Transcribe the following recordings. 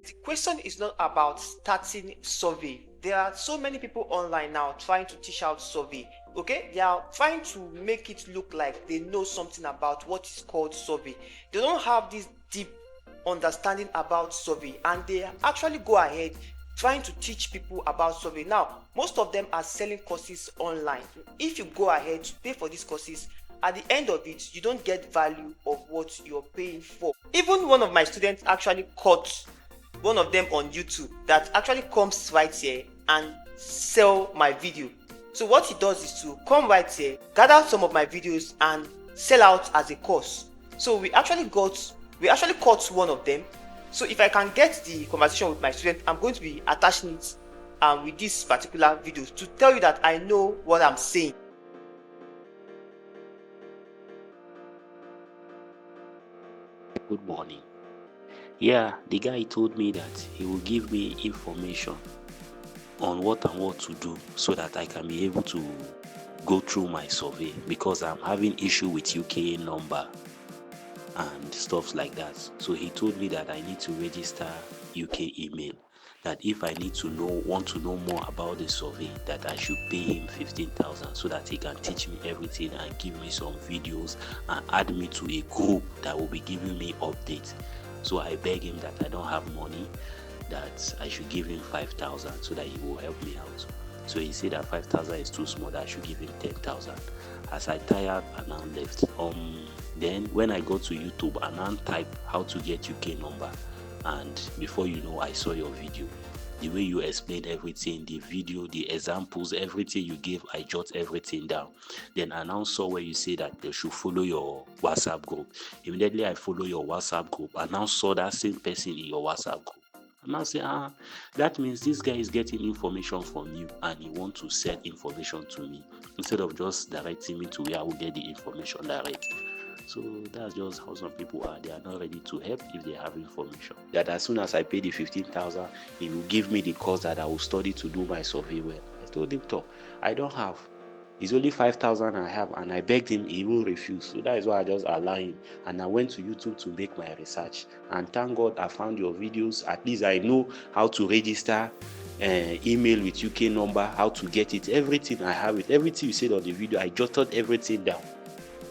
The question is not about starting survey. There are so many people online now trying to teach out survey. Okay, they are trying to make it look like they know something about what is called survey. They don't have this deep understanding about survey, and they actually go ahead trying to teach people about survey. Now most of them are selling courses online. If you go ahead to pay for these courses, at the end of it you don't get value of what you're paying for. Even one of my students actually caught one of them on YouTube that actually comes right here and sell my video. So what he does is to come right here, gather some of my videos and sell out as a course. So we actually caught one of them. So if I can get the conversation with my student, I'm going to be attaching it with this particular video to tell you that I know what I'm saying. Good morning. Yeah, the guy told me that he will give me information on what to do so that I can be able to go through my survey, because I'm having issue with UK number and stuff like that. So he told me that I need to register UK email, that if I want to know more about the survey, that I should pay him 15,000 so that he can teach me everything and give me some videos and add me to a group that will be giving me updates. So I beg him that I don't have money, that I should give him 5,000 so that he will help me out. So he said that 5,000 is too small, that I should give him 10,000. As I tired and I left, then when I go to YouTube and I type how to get UK number, and before you know, I saw your video. The way you explained everything, the video, the examples, everything you gave, I jot everything down. Then I now saw where you say that they should follow your WhatsApp group. Immediately I follow your WhatsApp group. I now saw that same person in your WhatsApp group. I now say, that means this guy is getting information from you and he wants to sell information to me instead of just directing me to where I will get the information direct. So that's just how some people are. They are not ready to help if they have information. That as soon as I pay the 15,000, he will give me the course that I will study to do my survey well. I told him, I don't have. It's only 5,000 I have, and I begged him, he will refuse. So that is why I just allow him. And I went to YouTube to make my research. And thank God I found your videos. At least I know how to register email with UK number, how to get it, everything. I have it. Everything you said on the video, I jotted everything down.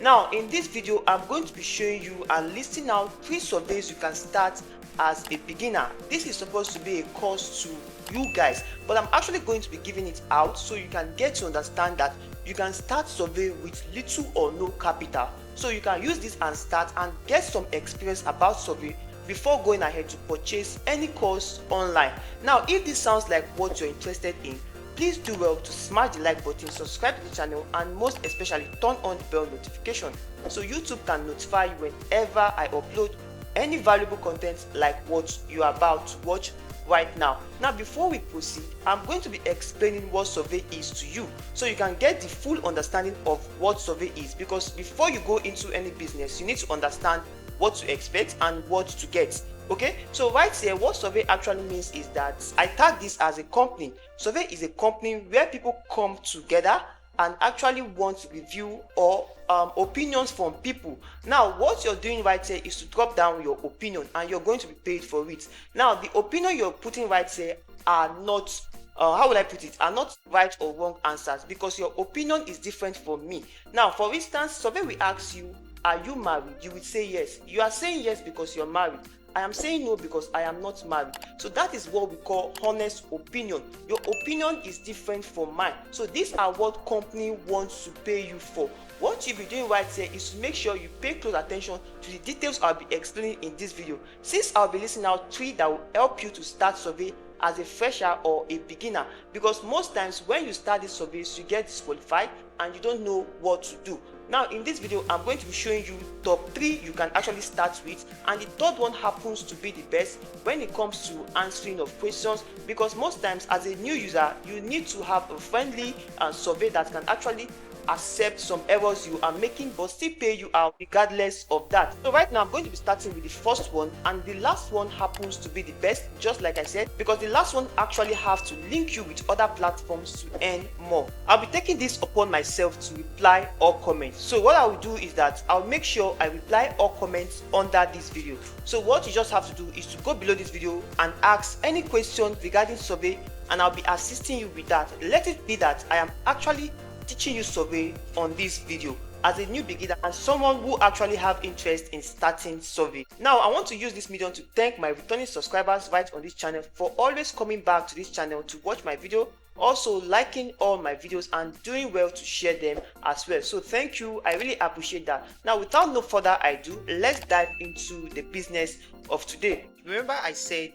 Now in this video I'm going to be showing you and listing out 3 surveys you can start as a beginner. This is supposed to be a course to you guys, but I'm actually going to be giving it out so you can get to understand that you can start survey with little or no capital. So you can use this and start and get some experience about survey before going ahead to purchase any course online. Now if this sounds like what you're interested in, please do well to smash the like button, subscribe to the channel, and most especially turn on the bell notification so YouTube can notify you whenever I upload any valuable content like what you are about to watch right now. Now before we proceed, I'm going to be explaining what survey is to you so you can get the full understanding of what survey is, because before you go into any business you need to understand what to expect and what to get. Okay, so right here what survey actually means is that I tag this as a company. Survey is a company where people come together and actually want to review or opinions from people. Now what you're doing right here is to drop down your opinion and you're going to be paid for it. Now the opinion you're putting right here are not how will I put it, are not right or wrong answers, because your opinion is different from me. Now for instance, survey will ask you, are you married? You will say yes. You are saying yes because you're married. I am saying no because I am not married. So that is what we call honest opinion. Your opinion is different from mine. So these are what company wants to pay you for. What you'll be doing right here is to make sure you pay close attention to the details I'll be explaining in this video, since I'll be listing out 3 that will help you to start survey as a fresher or a beginner, because most times when you start these surveys you get disqualified and you don't know what to do. Now in this video I'm going to be showing you top 3 you can actually start with, and the third one happens to be the best when it comes to answering of questions, because most times as a new user you need to have a friendly survey that can actually accept some errors you are making but still pay you out regardless of that. So right now I'm going to be starting with the first one, and the last one happens to be the best, just like I said, because the last one actually have to link you with other platforms to earn more. I'll be taking this upon myself to reply all comments. So what I will do is that I'll make sure I reply all comments under this video. So what you just have to do is to go below this video and ask any question regarding survey, and I'll be assisting you with that. Let it be that I am actually teaching you survey on this video as a new beginner and someone who actually have interest in starting survey. Now I want to use this medium to thank my returning subscribers right on this channel for always coming back to this channel to watch my video, also liking all my videos and doing well to share them as well. So thank you, I really appreciate that. Now without no further ado, let's dive into the business of today. Remember I said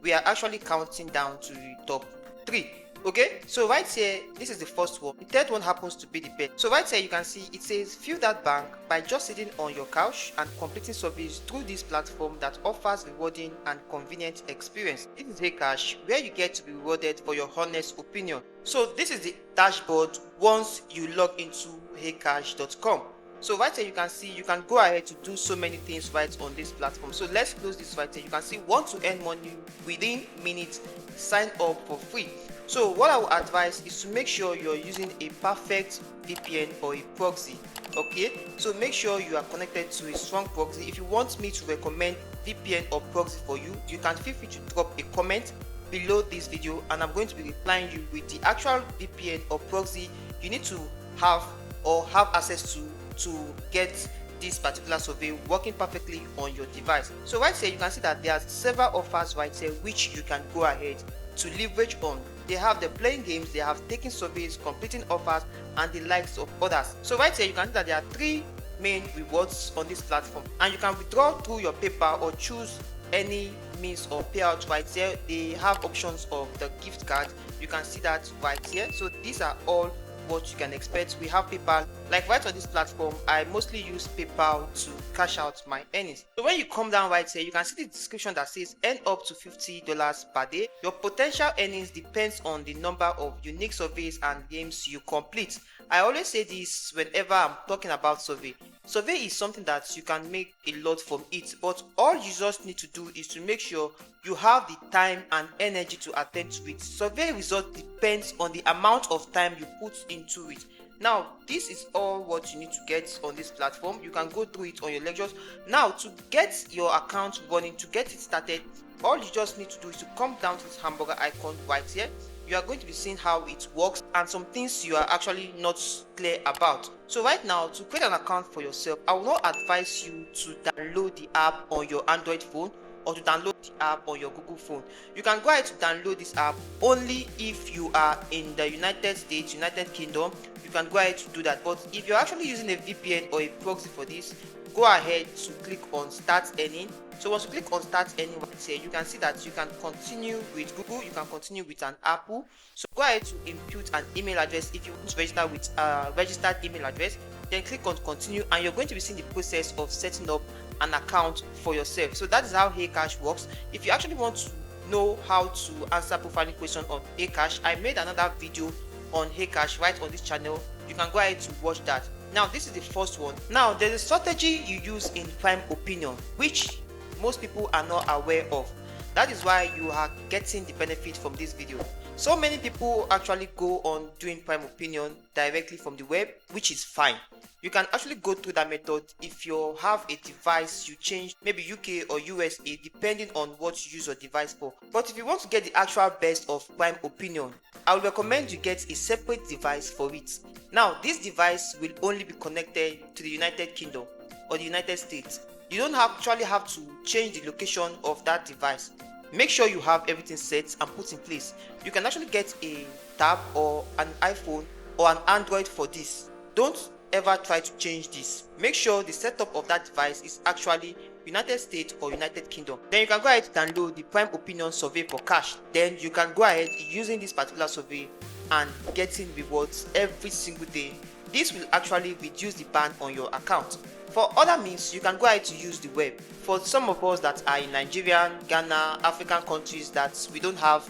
we are actually counting down to the top 3. Okay, so right here, this is the first one. The third one happens to be the best. So right here you can see it says fill that bank by just sitting on your couch and completing surveys through this platform that offers rewarding and convenient experience. This is HeyCash, where you get to be rewarded for your honest opinion. So this is the dashboard once you log into heycash.com. So right here you can see you can go ahead to do so many things right on this platform. So let's close this right here. You can see want to earn money within minutes, sign up for free. So what I would advise is to make sure you're using a perfect VPN or a proxy. Okay, so make sure you are connected to a strong proxy. If you want me to recommend VPN or proxy for you, you can feel free to drop a comment below this video and I'm going to be replying you with the actual VPN or proxy you need to have or have access to get this particular survey working perfectly on your device. So right here you can see that there are several offers right here which you can go ahead to leverage on. They have the playing games, they have taking surveys, completing offers and the likes of others. So right here you can see that there are 3 main rewards on this platform and you can withdraw through your PayPal or choose any means of payout right here. They have options of the gift card, you can see that right here. So these are all what you can expect. We have PayPal, like right on this platform I mostly use PayPal to cash out my earnings. So when you come down right here you can see the description that says earn up to $50 per day. Your potential earnings depends on the number of unique surveys and games you complete. I always say this whenever I'm talking about survey. Survey is something that you can make a lot from it, but all you just need to do is to make sure you have the time and energy to attend to it. Survey result depends on the amount of time you put into it. Now this is all what you need to get on this platform. You can go through it on your lectures. Now to get your account running, to get it started, all you just need to do is to come down to this hamburger icon right here. You are going to be seeing how it works and some things you are actually not clear about. So right now, to create an account for yourself, I will not advise you to download the app on your Android phone or to download the app on your Google phone. You can go ahead to download this app only if you are in the United States, United Kingdom. You can go ahead to do that, but if you're actually using a VPN or a proxy for this, go ahead to click on start earning. So once you click on start earning right here, you can see that you can continue with Google, you can continue with an Apple. So go ahead to input an email address if you want to register with a registered email address, then click on continue and you're going to be seeing the process of setting up an account for yourself. So that is how HeyCash works. If you actually want to know how to answer profiling question on HeyCash, I made another video on HeyCash right on this channel. You can go ahead to watch that. Now this is the first one. Now there's a strategy you use in prime opinion which most people are not aware of. That is why you are getting the benefit from this video. So many people actually go on doing prime opinion directly from the web, which is fine. You can actually go through that method if you have a device you change, maybe UK or USA, depending on what you use your device for. But if you want to get the actual best of prime opinion, I would recommend you get a separate device for it. Now this device will only be connected to the United Kingdom or the United States. You don't actually have to change the location of that device. Make sure you have everything set and put in place. You can actually get a tab or an iPhone or an Android for this. Don't ever try to change this. Make sure the setup of that device is actually United States or United Kingdom. Then you can go ahead to download the Prime Opinion survey for cash. Then you can go ahead using this particular survey and getting rewards every single day. This will actually reduce the ban on your account. For other means, you can go ahead to use the web. For some of us that are in Nigeria, Ghana, African countries that we don't have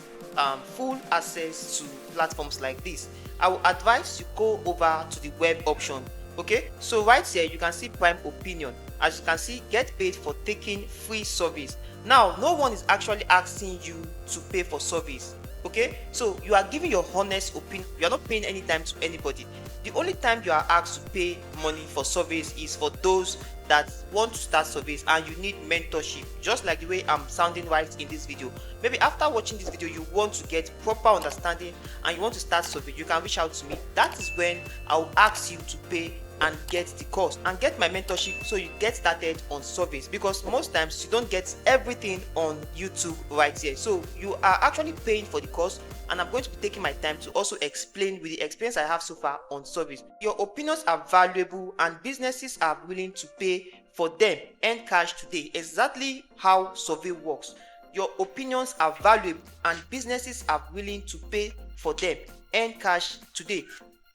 full access to platforms like this, I will advise you go over to the web option. Okay, so right here you can see Prime Opinion. As you can see, get paid for taking free service. Now, no one is actually asking you to pay for service. Okay, so you are giving your honest opinion. You are not paying any time to anybody. The only time you are asked to pay money for service is for those that want to start service and you need mentorship, just like the way I'm sounding right in this video. Maybe after watching this video you want to get proper understanding and you want to start service, you can reach out to me. That is when I'll ask you to pay and get the course and get my mentorship, so you get started on service, because most times you don't get everything on YouTube right here. So you are actually paying for the course, and I'm going to be taking my time to also explain with the experience I have so far on service. Your opinions are valuable and businesses are willing to pay for them. Earn cash today. Exactly how survey works. Your opinions are valuable and businesses are willing to pay for them. Earn cash today.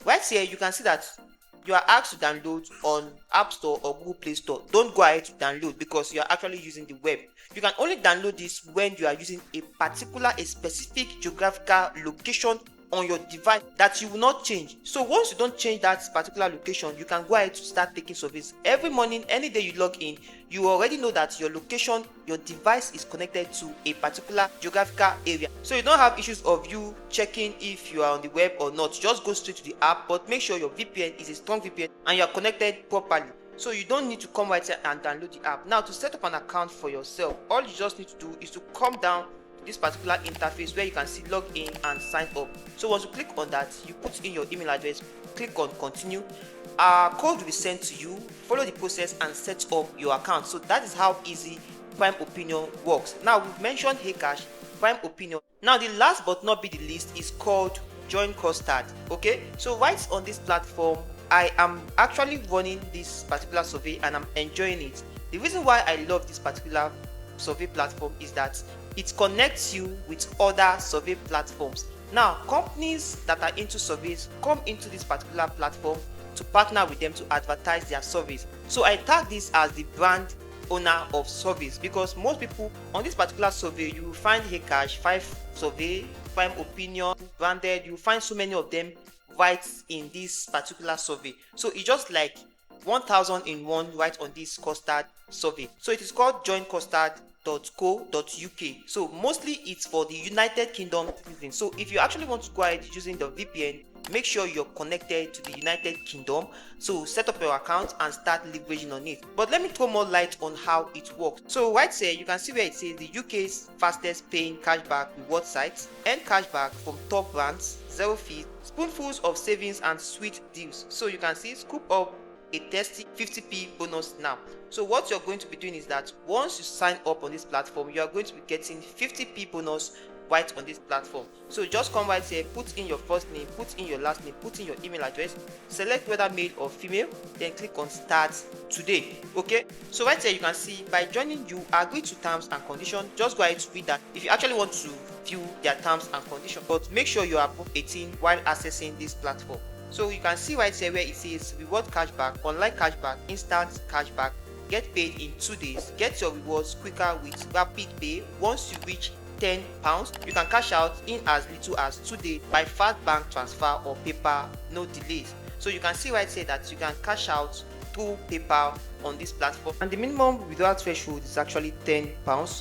Right here you can see that you are asked to download on App Store or Google Play Store. Don't go ahead to download because you are actually using the web. You can only download this when you are using a specific geographical location on your device that you will not change. So once you don't change that particular location, you can go ahead to start taking service. Every morning, any day you log in, you already know that your location, your device is connected to a particular geographical area. So you don't have issues of you checking if you are on the web or not. Just go straight to the app, but make sure your VPN is a strong VPN and you are connected properly. So you don't need to come right here and download the app. Now, to set up an account for yourself, all you just need to do is to come down this particular interface where you can see log in and sign up. So once you click on that, you put in your email address, click on continue. Our code will be sent to you. Follow the process and set up your account. So that is how easy Prime Opinion works. Now, we've mentioned HeyCash, Prime Opinion. Now, the last but not be the least is called Join Custard. Okay, so right on this platform, I am actually running this particular survey and I'm enjoying it. The reason why I love this particular survey platform is that it connects you with other survey platforms. Now, companies that are into surveys come into this particular platform to partner with them to advertise their surveys. So I tag this as the brand owner of surveys, because most people on this particular survey, you will find HeyCash, 5 survey, Prime Opinion, branded. You will find so many of them right in this particular survey. So it's just like 1000 in one right on this Custard survey. So it is called joincustard.co.uk. So mostly it's for the United Kingdom citizens. So if you actually want to go ahead using the VPN, make sure you're connected to the United Kingdom. So set up your account and start leveraging on it. But let me throw more light on how it works. So right here you can see where it says the UK's fastest paying cashback reward sites. Earn cashback from top brands, 0 fees, spoonfuls of savings and sweet deals. So you can see scoop up a tasty 50p bonus now. So what you're going to be doing is that once you sign up on this platform, you are going to be getting 50p bonus right on this platform. So just come right here, put in your first name, put in your last name, put in your email address, select whether male or female, then click on start today. Okay, so right here you can see by joining you agree to terms and conditions. Just go ahead to read that if you actually want to view their terms and conditions, but make sure you are above 18 while accessing this platform. So you can see right here where it says reward cashback, online cashback, instant cashback, get paid in 2 days, get your rewards quicker with rapid pay. Once you reach £10, you can cash out in as little as 2 days by fast bank transfer or PayPal, no delays. So you can see right here that you can cash out through PayPal on this platform, and the minimum without threshold is actually £10,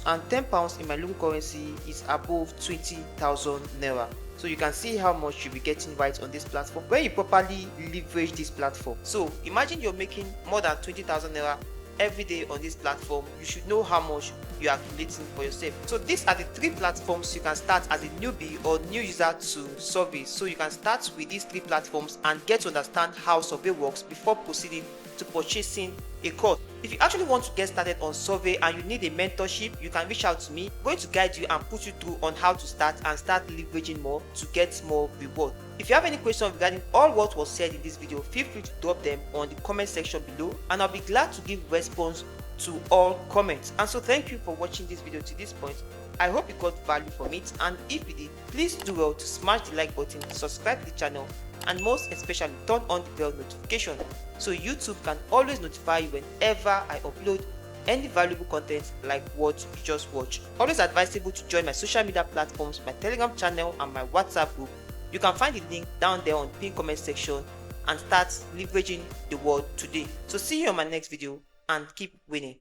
and £10 in my local currency is above 20,000 naira. So you can see how much you'll be getting right on this platform when you properly leverage this platform. So imagine you're making more than 20,000 naira every day on this platform. You should know how much you are accumulating for yourself. So these are the 3 platforms you can start as a newbie or new user to survey. So you can start with these 3 platforms and get to understand how survey works before proceeding to purchasing a course. If you actually want to get started on survey and you need a mentorship, you can reach out to me. I'm going to guide you and put you through on how to start leveraging more to get more reward. If you have any questions regarding all what was said in this video, feel free to drop them on the comment section below and I'll be glad to give response to all comments. And so thank you for watching this video to this point. I hope you got value from it, and if you did, please do well to smash the like button, subscribe to the channel and most especially turn on the bell notification so YouTube can always notify you whenever I upload any valuable content like what you just watched. Always advisable to join my social media platforms, my Telegram channel and my WhatsApp group. You can find the link down there on the pinned comment section and start leveraging the world today. So see you on my next video and keep winning.